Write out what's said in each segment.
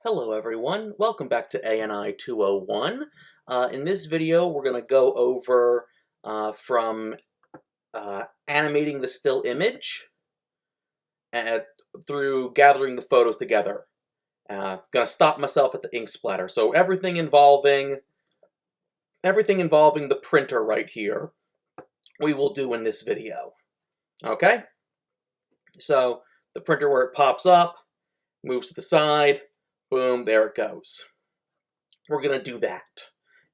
Hello everyone, welcome back to ANI201. In this video we're going to go over from animating the still image through gathering the photos together. Going to stop myself at the ink splatter. So everything involving the printer right here we will do in this video. Okay? So the printer where it pops up, moves to the side, boom, there it goes. We're going to do that.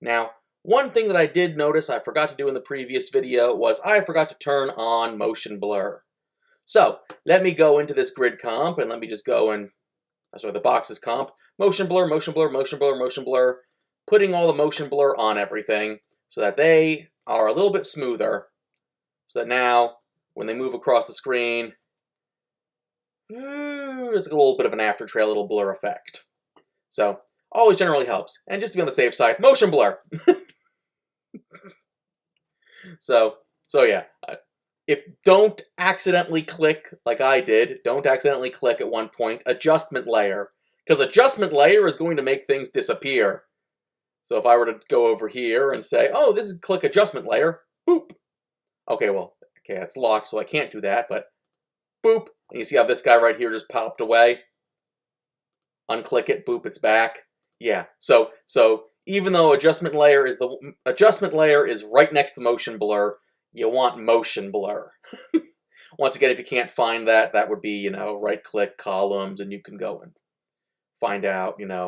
Now, one thing that I did notice I forgot to do in the previous video was I forgot to turn on motion blur. So, let me go into this grid comp and let me just go and, sorry, the boxes comp, motion blur, motion blur, motion blur, motion blur, putting all the motion blur on everything so that they are a little bit smoother, so that now, when they move across the screen, there's a little bit of an after trail, little blur effect. So, always generally helps. And just to be on the safe side, motion blur. So yeah. If don't accidentally click like I did, don't accidentally click at one point, adjustment layer. Because adjustment layer is going to make things disappear. So if I were to go over here and say, oh, this is click adjustment layer, boop. Okay, it's locked, so I can't do that, but boop. And you see how this guy right here just popped away? Unclick it, boop, it's back. Yeah, so even though adjustment layer is right next to motion blur, you want motion blur. Once again, if you can't find that, that would be, right click columns and you can go and find out, boop,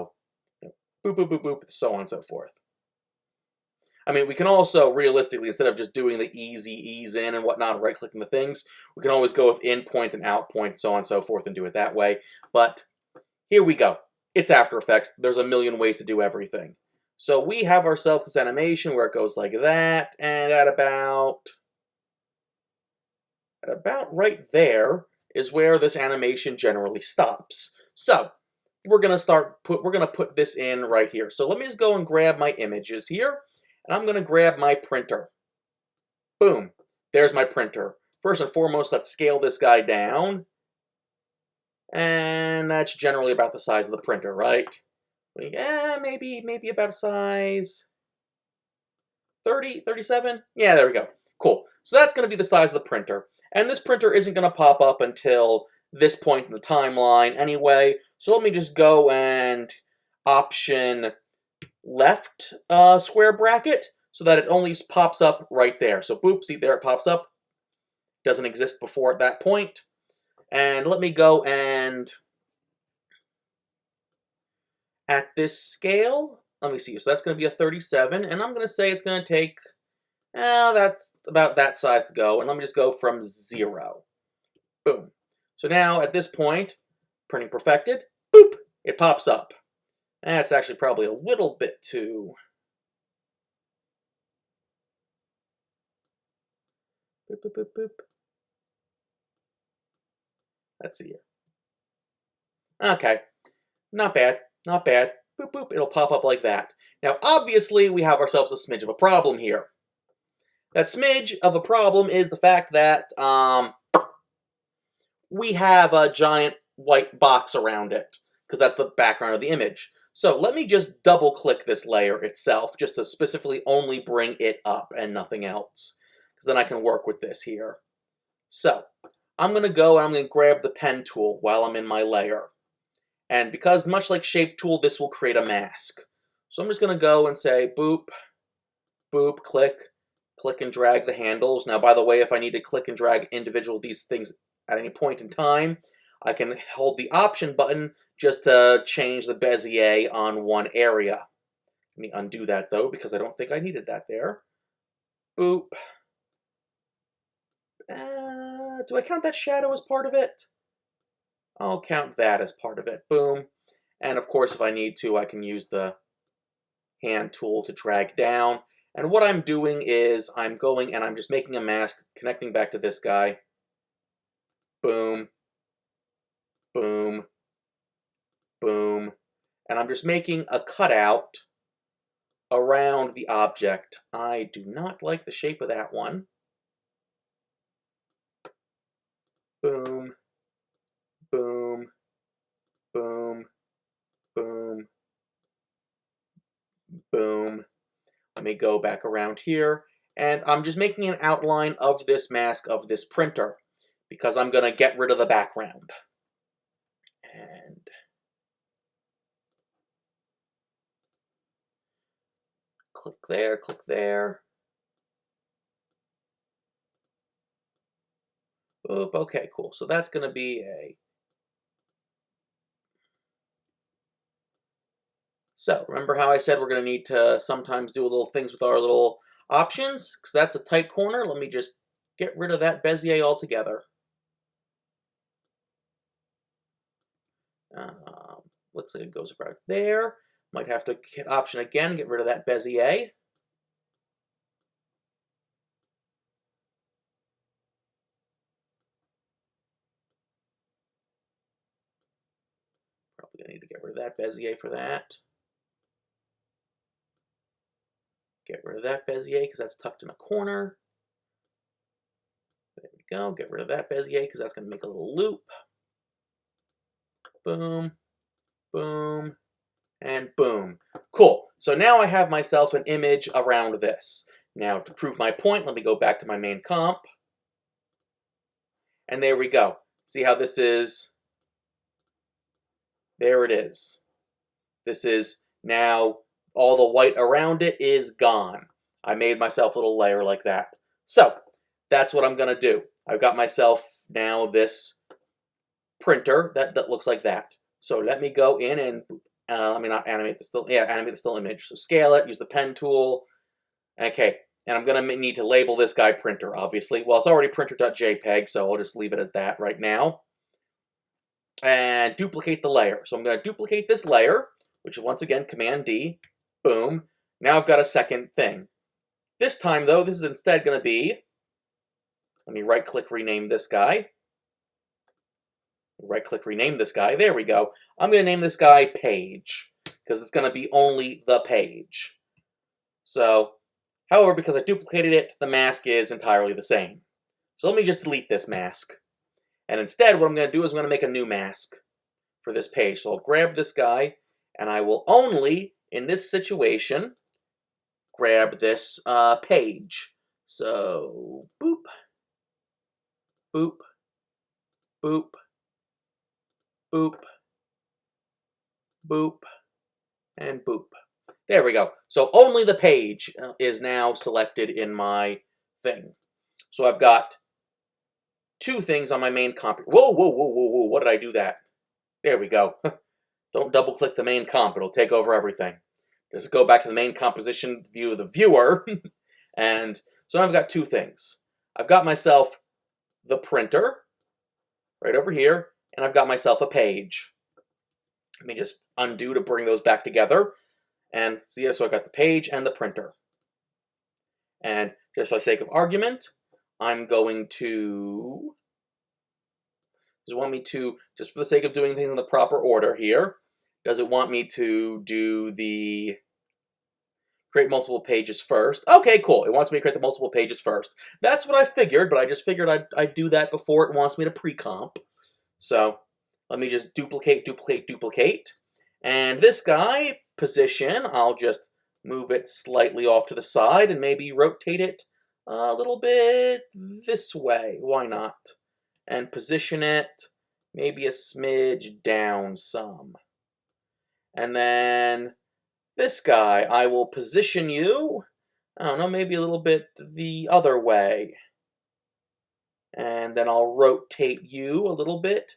boop, boop, boop, so on and so forth. I mean, we can also realistically, instead of just doing the easy ease in and whatnot, right clicking the things, we can always go with in point and out point, so on and so forth, and do it that way. But here we go. It's After Effects. There's a million ways to do everything. So we have ourselves this animation where it goes like that, and at about right there is where this animation generally stops. So we're gonna put this in right here. So let me just go and grab my images here, and I'm gonna grab my printer. Boom. There's my printer. First and foremost, let's scale this guy down. And that's generally about the size of the printer, right? Maybe about a size 30, 37? Yeah, there we go. Cool. So that's going to be the size of the printer. And this printer isn't going to pop up until this point in the timeline anyway. So let me just go and option left square bracket so that it only pops up right there. So boop, see there it pops up. Doesn't exist before at that point. And let me go and, at this scale, let me see, so that's going to be a 37, and I'm going to say it's going to take, that's about that size to go, and let me just go from 0. Boom. So now, at this point, printing perfected, boop, it pops up. That's actually probably a little bit too... Boop, boop, boop, boop. Let's see here. Okay, not bad, not bad. Boop, boop, it'll pop up like that. Now, obviously, we have ourselves a smidge of a problem here. That smidge of a problem is the fact that we have a giant white box around it, because that's the background of the image. So let me just double-click this layer itself, just to specifically only bring it up and nothing else, because then I can work with this here. So I'm going to go and I'm going to grab the pen tool while I'm in my layer. And because, much like Shape Tool, this will create a mask. So I'm just going to go and say, boop, boop, click and drag the handles. Now, by the way, if I need to click and drag individual these things at any point in time, I can hold the Option button just to change the Bezier on one area. Let me undo that, though, because I don't think I needed that there. Boop. Do I count that shadow as part of it? I'll count that as part of it. Boom. And of course, if I need to, I can use the hand tool to drag down. And what I'm doing is I'm going and I'm just making a mask, connecting back to this guy. Boom. Boom. Boom. And I'm just making a cutout around the object. I do not like the shape of that one. Boom. Boom, boom, boom, Let me go back around here, and I'm just making an outline of this mask of this printer, because I'm going to get rid of the background. And click there, click there. Oop, okay, cool. So that's going to be a... So, remember how I said we're going to need to sometimes do little things with our little options? Because that's a tight corner. Let me just get rid of that Bezier altogether. Looks like it goes right there. Might have to hit Option again, get rid of that Bezier. Probably going to need to get rid of that Bezier for that. Get rid of that Bezier because that's tucked in a corner. There we go. Get rid of that Bezier because that's going to make a little loop. Boom, boom, and boom. Cool. So now I have myself an image around this. Now to prove my point, let me go back to my main comp. And there we go. See how this is? There it is. This is now all the white around it is gone. I made myself a little layer like that. So that's what I'm going to do. I've got myself now this printer that looks like that. So let me go in and let me not animate the still. Yeah, animate the still image. So scale it. Use the pen tool. Okay, and I'm going to need to label this guy printer, obviously. Well, it's already printer.jpg, so I'll just leave it at that right now. And duplicate the layer. So I'm going to duplicate this layer, which is once again Command D. Boom. Now I've got a second thing. This time, though, this is instead going to be, let me right-click, rename this guy. Right-click, rename this guy. There we go. I'm going to name this guy Page, because it's going to be only the page. So, however, because I duplicated it, the mask is entirely the same. So let me just delete this mask. And instead, what I'm going to do is I'm going to make a new mask for this page. So I'll grab this guy, and I will only, in this situation, grab this page. So, boop, boop, boop, boop, boop, and boop. There we go. So only the page is now selected in my thing. So I've got two things on my main comp. Whoa, whoa, whoa, whoa, whoa. What did I do that? There we go. Don't double click the main comp. It'll take over everything. Just go back to the main composition view of the viewer. And so now I've got two things. I've got myself the printer right over here, and I've got myself a page. Let me just undo to bring those back together. And see, so I've got the page and the printer. And just for the sake of argument, I'm going to, does it want me to, just for the sake of doing things in the proper order here, does it want me to do the create multiple pages first? Okay, cool. It wants me to create the multiple pages first. That's what I figured, but I just figured I'd do that before it wants me to pre-comp. So let me just duplicate, duplicate, duplicate. And this guy, position, I'll just move it slightly off to the side and maybe rotate it a little bit this way. Why not? And position it maybe a smidge down some. And then this guy, I will position you, I don't know, maybe a little bit the other way. And then I'll rotate you a little bit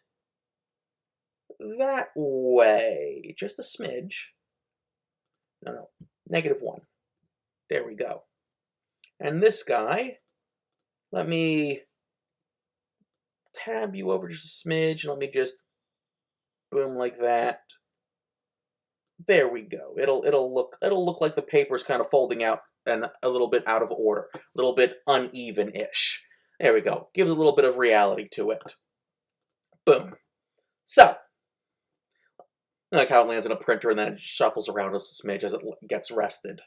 that way. Just a smidge. No, -1. There we go. And this guy, let me tab you over just a smidge, and let me just boom like that. There we go. It'll look like the paper's kind of folding out and a little bit out of order, a little bit uneven-ish. There we go. Gives a little bit of reality to it. Boom. So, like how it lands in a printer and then it shuffles around a smidge as it gets rested.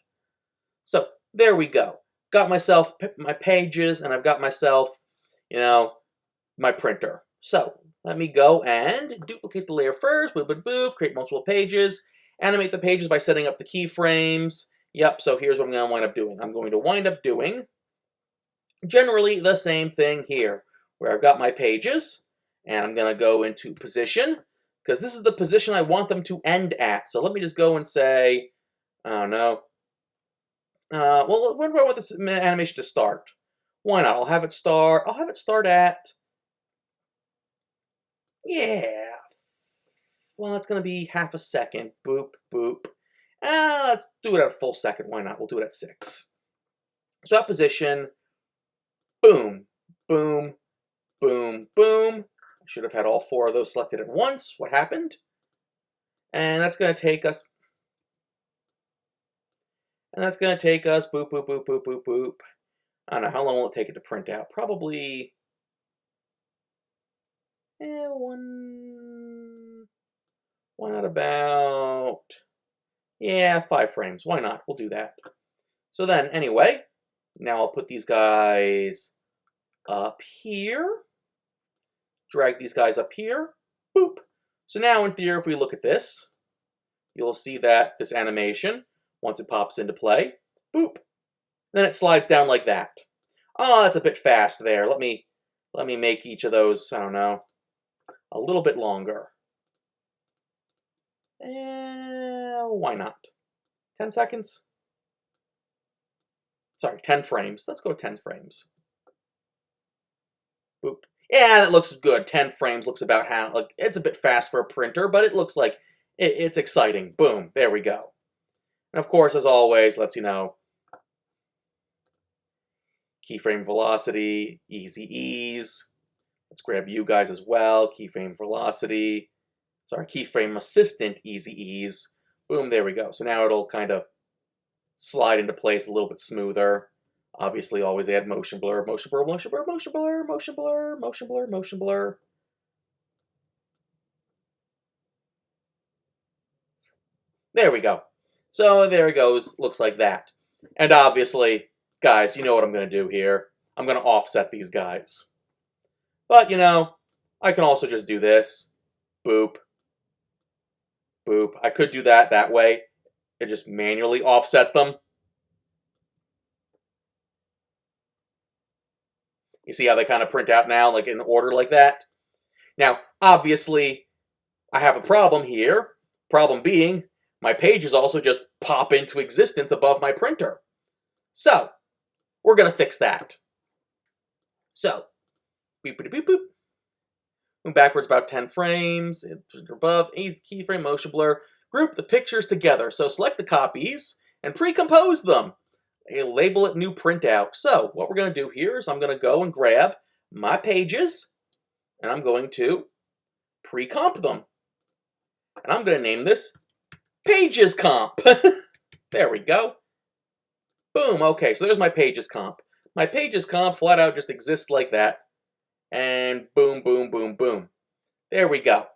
So, there we go. Got myself my pages, and I've got myself, my printer. So, let me go and duplicate the layer first, boop, boop, boop, create multiple pages, animate the pages by setting up the keyframes, Yep, so here's what I'm going to wind up doing. I'm going to wind up doing generally the same thing here, where I've got my pages, and I'm going to go into position, because this is the position I want them to end at. So let me just go and say, I don't know, well, where do I want this animation to start? Why not? I'll have it start at, yeah, well, it's going to be half a second. Boop, boop. Let's do it at a full second. Why not? We'll do it at 6. So at position, boom, boom, boom, boom. I should have had all 4 of those selected at once. What happened? And that's going to take us, boop, boop, boop, boop, boop, boop. I don't know, how long will it take it to print out? Probably, why not about, 5 frames. Why not? We'll do that. So then, anyway, now I'll put these guys up here. Drag these guys up here. Boop. So now, in theory, if we look at this, you'll see that this animation, once it pops into play, boop, then it slides down like that. Oh, that's a bit fast there. Let me make each of those, I don't know, a little bit longer. Why not? 10 seconds? Sorry, 10 frames. Let's go with 10 frames. Boop. Yeah, that looks good. 10 frames looks about how, like, it's a bit fast for a printer, but it looks like it's exciting. Boom, there we go. And of course, as always, let's, keyframe velocity, easy ease. Let's grab you guys as well. Keyframe velocity. Sorry, keyframe assistant, easy ease. Boom, there we go. So now it'll kind of slide into place a little bit smoother. Obviously, always add motion blur, motion blur, motion blur, motion blur, motion blur, motion blur, motion blur. There we go. So there it goes. Looks like that. And obviously, guys, you know what I'm going to do here. I'm going to offset these guys. But, I can also just do this. Boop. Boop. I could do that way and just manually offset them. You see how they kind of print out now, like in order like that? Now, obviously, I have a problem here. Problem being, my pages also just pop into existence above my printer. So, we're going to fix that. So, boop, boop, boop, boop. Move backwards about 10 frames. Above, ease keyframe, motion blur. Group the pictures together. So, select the copies and pre-compose them. Label it new printout. So, what we're going to do here is I'm going to go and grab my pages, and I'm going to pre-comp them. And I'm going to name this Pages Comp. There we go. Boom. Okay, so there's my Pages Comp. My Pages Comp flat out just exists like that. And boom, boom, boom, boom. There we go.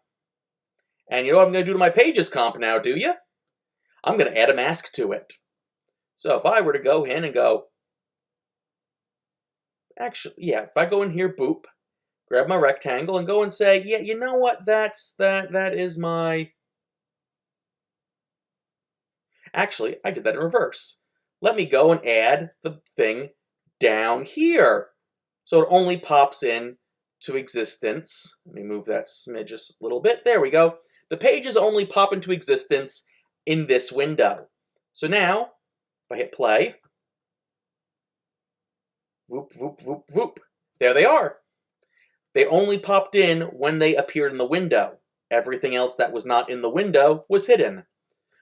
And you know what I'm going to do to my Pages Comp now, do you? I'm going to add a mask to it. So if I were to go in and go, actually, yeah, if I go in here, boop, grab my rectangle and go and say, yeah, you know what, that is my, actually, I did that in reverse. Let me go and add the thing down here. So it only pops in to existence. Let me move that smidge just a little bit. There we go. The pages only pop into existence in this window. So now, if I hit play, whoop, whoop, whoop, whoop. There they are. They only popped in when they appeared in the window. Everything else that was not in the window was hidden.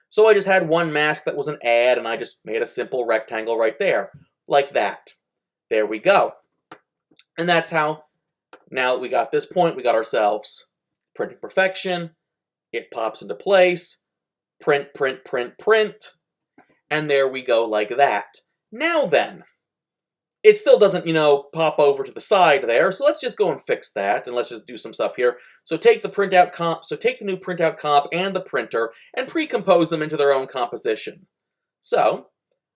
So I just had one mask that was an add, and I just made a simple rectangle right there, like that. There we go. And that's how, now that we got this point, we got ourselves printing perfection. It pops into place. Print, print, print, print. And there we go like that. Now then, it still doesn't, pop over to the side there. So let's just go and fix that. And let's just do some stuff here. So take the printout comp. So take the new printout comp and the printer and pre-compose them into their own composition. So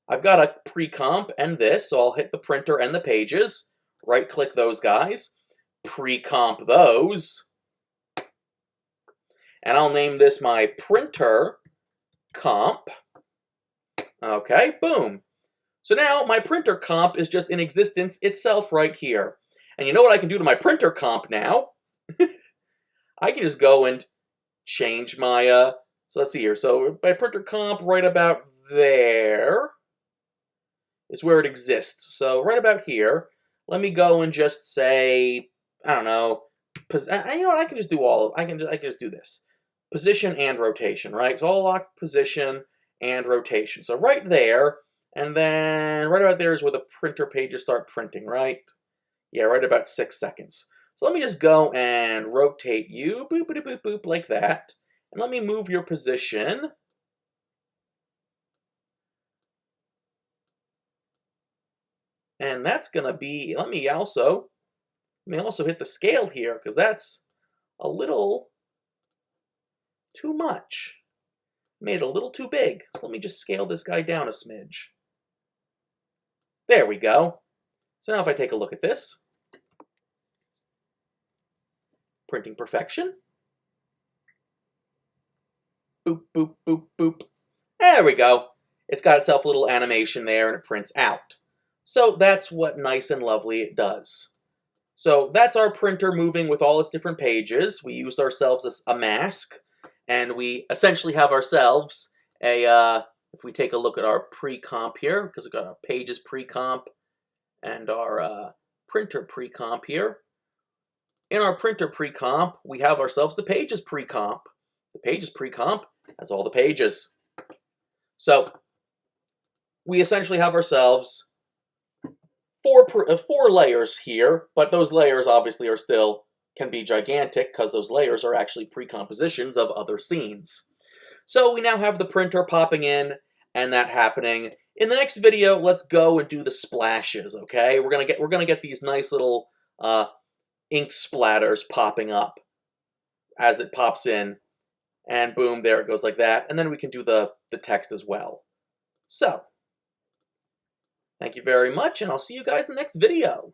I've got a pre-comp and this. So I'll hit the printer and the pages. Right-click those guys. Pre-comp those. And I'll name this my printer comp. Okay, boom. So now my printer comp is just in existence itself right here. And you know what I can do to my printer comp now? I can just go and change my, so let's see here. So my printer comp right about there is where it exists. So right about here, let me go and just say, I don't know, you know what, I can just do I can just do this. Position and rotation, right? So I'll lock position and rotation. So right there, and then right about there is where the printer pages start printing, right? Yeah, right about 6 seconds. So let me just go and rotate you, boop, boop, boop, boop, like that. And let me move your position. And that's gonna be, let me also hit the scale here, because that's a little too much. Made it a little too big. So let me just scale this guy down a smidge. There we go. So now if I take a look at this, printing perfection. Boop, boop, boop, boop. There we go. It's got itself a little animation there and it prints out. So that's what nice and lovely it does. So that's our printer moving with all its different pages. We used ourselves a mask, and we essentially have ourselves a, if we take a look at our pre-comp here, because we've got our pages pre-comp and our printer pre-comp here. In our printer pre-comp, we have ourselves the pages pre-comp. The pages pre-comp has all the pages. So we essentially have ourselves four layers here, but those layers obviously are still can be gigantic because those layers are actually pre-compositions of other scenes. So we now have the printer popping in and that happening. In the next video, let's go and do the splashes, okay? We're gonna get these nice little ink splatters popping up as it pops in, and boom, there it goes like that. And then we can do the text as well. So, thank you very much, and I'll see you guys in the next video.